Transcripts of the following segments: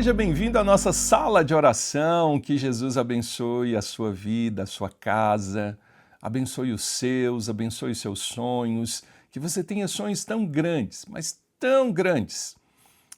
Seja bem-vindo à nossa sala de oração. Que Jesus abençoe a sua vida, a sua casa, abençoe os seus sonhos, que você tenha sonhos tão grandes, mas tão grandes,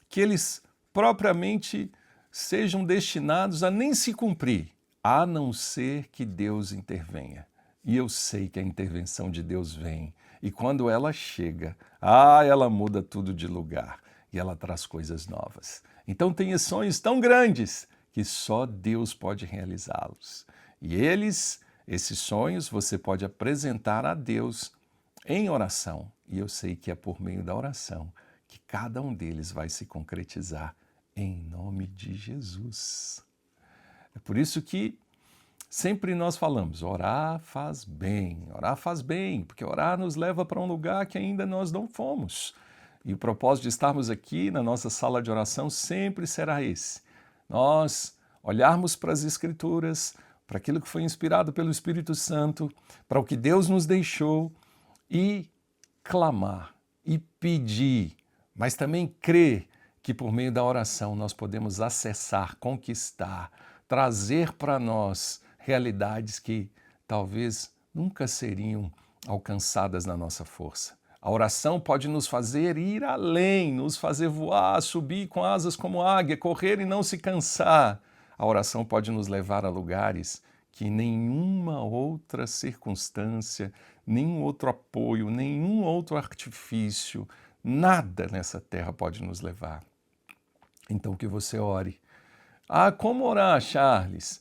que eles propriamente sejam destinados a nem se cumprir, a não ser que Deus intervenha. E eu sei que a intervenção de Deus vem, e quando ela chega, ela muda tudo de lugar e ela traz coisas novas. Então tenha sonhos tão grandes que só Deus pode realizá-los. E esses sonhos, você pode apresentar a Deus em oração. E eu sei que é por meio da oração que cada um deles vai se concretizar em nome de Jesus. É por isso que sempre nós falamos, orar faz bem, porque orar nos leva para um lugar que ainda nós não fomos. E o propósito de estarmos aqui na nossa sala de oração sempre será esse. Nós olharmos para as Escrituras, para aquilo que foi inspirado pelo Espírito Santo, para o que Deus nos deixou e clamar e pedir, mas também crer que por meio da oração nós podemos acessar, conquistar, trazer para nós realidades que talvez nunca seriam alcançadas na nossa força. A oração pode nos fazer ir além, nos fazer voar, subir com asas como águia, correr e não se cansar. A oração pode nos levar a lugares que nenhuma outra circunstância, nenhum outro apoio, nenhum outro artifício, nada nessa terra pode nos levar. Então que você ore. Como orar, Charles?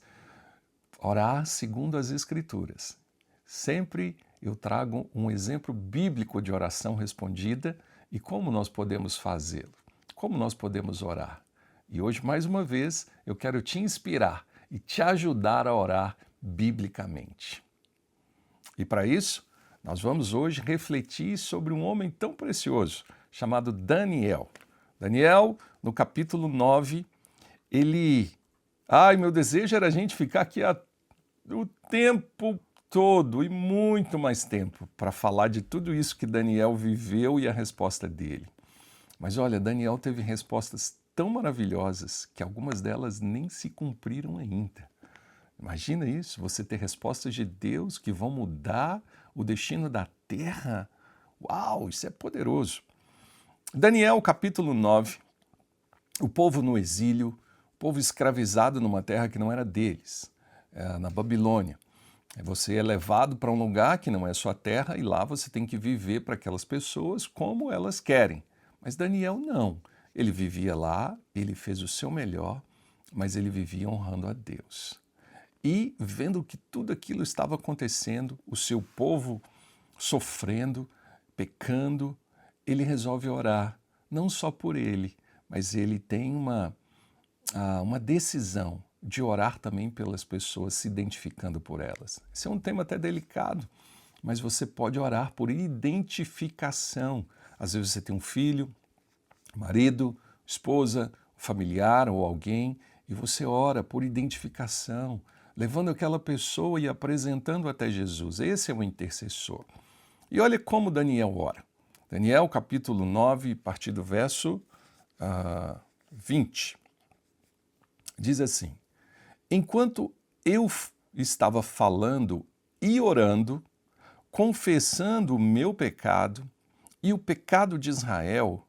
Orar segundo as Escrituras. Sempre eu trago um exemplo bíblico de oração respondida e como nós podemos fazê-lo, como nós podemos orar. E hoje, mais uma vez, eu quero te inspirar e te ajudar a orar biblicamente. E para isso, nós vamos hoje refletir sobre um homem tão precioso, chamado Daniel. Daniel, no capítulo 9, meu desejo era a gente ficar aqui o tempo todo e muito mais tempo para falar de tudo isso que Daniel viveu e a resposta dele. Mas olha, Daniel teve respostas tão maravilhosas que algumas delas nem se cumpriram ainda. Imagina isso, você ter respostas de Deus que vão mudar o destino da terra. Uau, isso é poderoso. Daniel, capítulo 9, o povo no exílio, o povo escravizado numa terra que não era deles, na Babilônia. Você é levado para um lugar que não é sua terra e lá você tem que viver para aquelas pessoas como elas querem. Mas Daniel não. Ele vivia lá, ele fez o seu melhor, mas ele vivia honrando a Deus. E vendo que tudo aquilo estava acontecendo, o seu povo sofrendo, pecando, ele resolve orar, não só por ele, mas ele tem uma decisão de orar também pelas pessoas, se identificando por elas. Esse é um tema até delicado, mas você pode orar por identificação. Às vezes você tem um filho, marido, esposa, familiar ou alguém, e você ora por identificação, levando aquela pessoa e apresentando até Jesus. Esse é o intercessor. E olha como Daniel ora. Daniel, capítulo 9, a partir do verso 20. Diz assim: enquanto eu estava falando e orando, confessando o meu pecado e o pecado de Israel,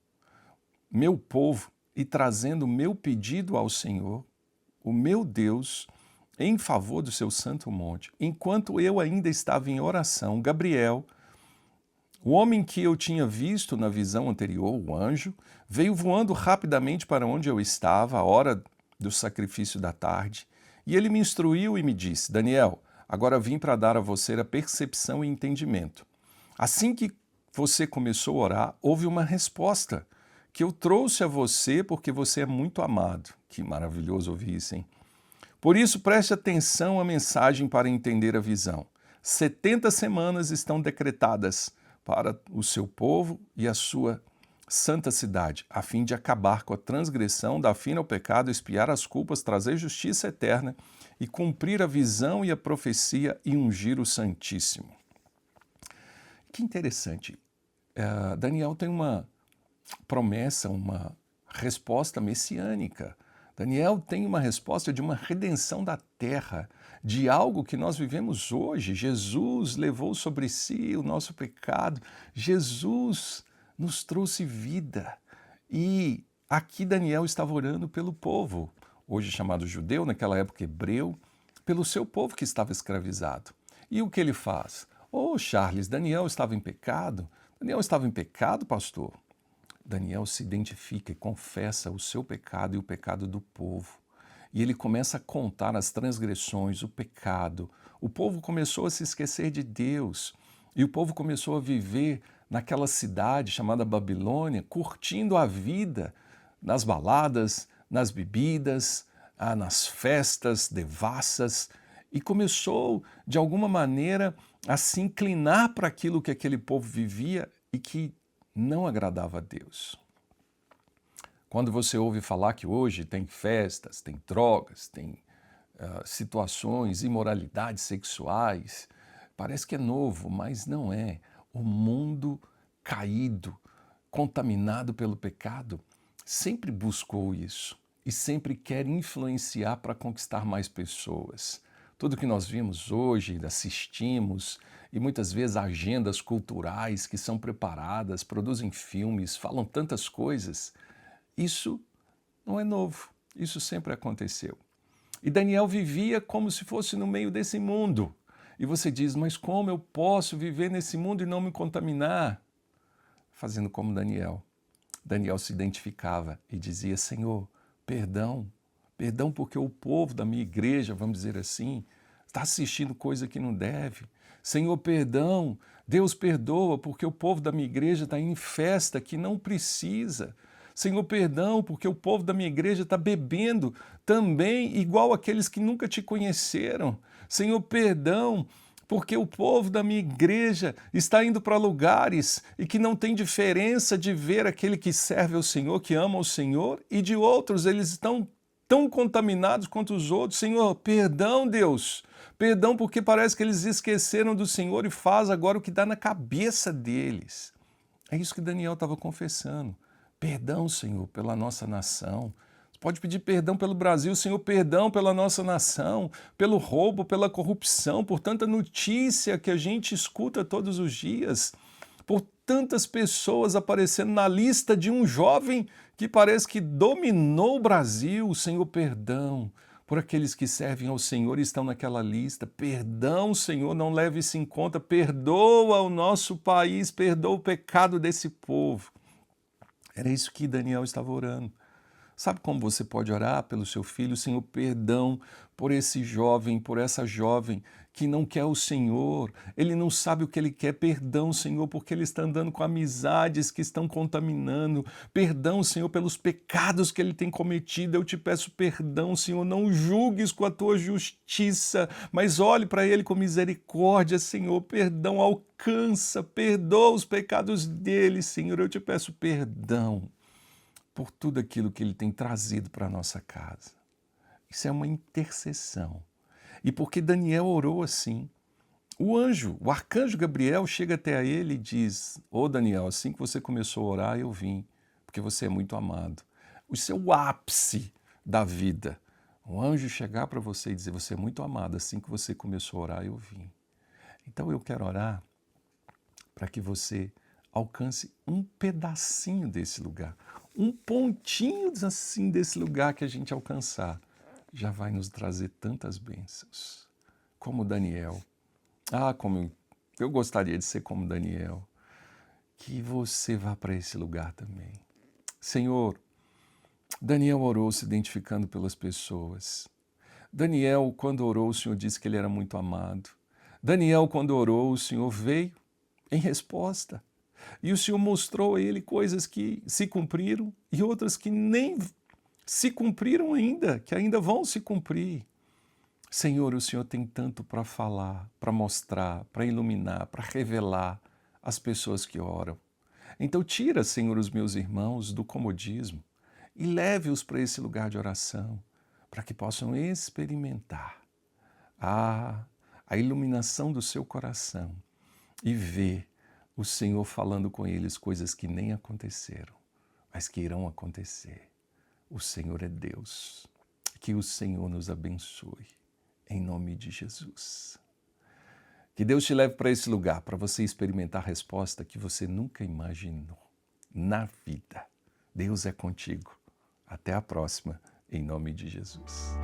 meu povo, e trazendo o meu pedido ao Senhor, o meu Deus, em favor do seu santo monte, enquanto eu ainda estava em oração, Gabriel, o homem que eu tinha visto na visão anterior, o anjo, veio voando rapidamente para onde eu estava, à hora do sacrifício da tarde, e ele me instruiu e me disse: Daniel, agora vim para dar a você a percepção e entendimento. Assim que você começou a orar, houve uma resposta que eu trouxe a você porque você é muito amado. Que maravilhoso ouvir isso, hein? Por isso, preste atenção à mensagem para entender a visão. 70 semanas estão decretadas para o seu povo e a sua santa cidade, a fim de acabar com a transgressão, dar fim ao pecado, expiar as culpas, trazer justiça eterna e cumprir a visão e a profecia e ungir o Santíssimo. Que interessante. Daniel tem uma promessa, uma resposta messiânica. Daniel tem uma resposta de uma redenção da terra, de algo que nós vivemos hoje. Jesus levou sobre si o nosso pecado. Jesus nos trouxe vida. E aqui Daniel estava orando pelo povo, hoje chamado judeu, naquela época hebreu, pelo seu povo que estava escravizado. E o que ele faz? Oh, Charles, Daniel estava em pecado? Daniel estava em pecado, pastor? Daniel se identifica e confessa o seu pecado e o pecado do povo. E ele começa a contar as transgressões, o pecado. O povo começou a se esquecer de Deus. E o povo começou a viver naquela cidade chamada Babilônia, curtindo a vida nas baladas, nas bebidas, nas festas devassas. E começou, de alguma maneira, a se inclinar para aquilo que aquele povo vivia e que não agradava a Deus. Quando você ouve falar que hoje tem festas, tem drogas, tem situações, imoralidades sexuais, parece que é novo, mas não é. O mundo caído, contaminado pelo pecado, sempre buscou isso e sempre quer influenciar para conquistar mais pessoas. Tudo que nós vimos hoje, assistimos, e muitas vezes agendas culturais que são preparadas, produzem filmes, falam tantas coisas, isso não é novo, isso sempre aconteceu. E Daniel vivia como se fosse no meio desse mundo. E você diz, mas como eu posso viver nesse mundo e não me contaminar? Fazendo como Daniel. Daniel se identificava e dizia, Senhor, perdão, perdão porque o povo da minha igreja, vamos dizer assim, está assistindo coisa que não deve. Senhor, perdão, Deus perdoa porque o povo da minha igreja está em festa que não precisa. Senhor, perdão porque o povo da minha igreja está bebendo também igual aqueles que nunca te conheceram. Senhor, perdão porque o povo da minha igreja está indo para lugares e que não tem diferença de ver aquele que serve ao Senhor, que ama o Senhor, e de outros, eles estão tão contaminados quanto os outros. Senhor, perdão, Deus. Perdão porque parece que eles esqueceram do Senhor e faz agora o que dá na cabeça deles. É isso que Daniel estava confessando. Perdão, Senhor, pela nossa nação. Você pode pedir perdão pelo Brasil, Senhor, perdão pela nossa nação, pelo roubo, pela corrupção, por tanta notícia que a gente escuta todos os dias, por tantas pessoas aparecendo na lista de um jovem que parece que dominou o Brasil. Senhor, perdão por aqueles que servem ao Senhor e estão naquela lista. Perdão, Senhor, não leve isso em conta. Perdoa o nosso país, perdoa o pecado desse povo. Era isso que Daniel estava orando. Sabe como você pode orar pelo seu filho? Senhor, perdão por esse jovem, por essa jovem que não quer o Senhor. Ele não sabe o que ele quer. Perdão, Senhor, porque ele está andando com amizades que estão contaminando. Perdão, Senhor, pelos pecados que ele tem cometido. Eu te peço perdão, Senhor. Não julgues com a tua justiça, mas olhe para ele com misericórdia, Senhor. Perdão, alcança, perdoa os pecados dele, Senhor. Eu te peço perdão por tudo aquilo que ele tem trazido para a nossa casa. Isso é uma intercessão. E porque Daniel orou assim, o arcanjo Gabriel chega até a ele e diz, ô Daniel, assim que você começou a orar, eu vim, porque você é muito amado. Isso é o ápice da vida. Um anjo chegar para você e dizer, você é muito amado, assim que você começou a orar, eu vim. Então eu quero orar para que você alcance um pedacinho desse lugar, um pontinho assim desse lugar que a gente alcançar, já vai nos trazer tantas bênçãos. Como Daniel. Como eu gostaria de ser como Daniel. Que você vá para esse lugar também. Senhor, Daniel orou se identificando pelas pessoas. Daniel, quando orou, o Senhor disse que ele era muito amado. Daniel, quando orou, o Senhor veio em resposta. E o Senhor mostrou a ele coisas que se cumpriram e outras que nem se cumpriram ainda, que ainda vão se cumprir. Senhor, o Senhor tem tanto para falar, para mostrar, para iluminar, para revelar às pessoas que oram. Então tira, Senhor, os meus irmãos do comodismo e leve-os para esse lugar de oração, para que possam experimentar a iluminação do seu coração e ver o Senhor falando com eles coisas que nem aconteceram, mas que irão acontecer. O Senhor é Deus. Que o Senhor nos abençoe, em nome de Jesus. Que Deus te leve para esse lugar, para você experimentar a resposta que você nunca imaginou na vida. Deus é contigo. Até a próxima, em nome de Jesus.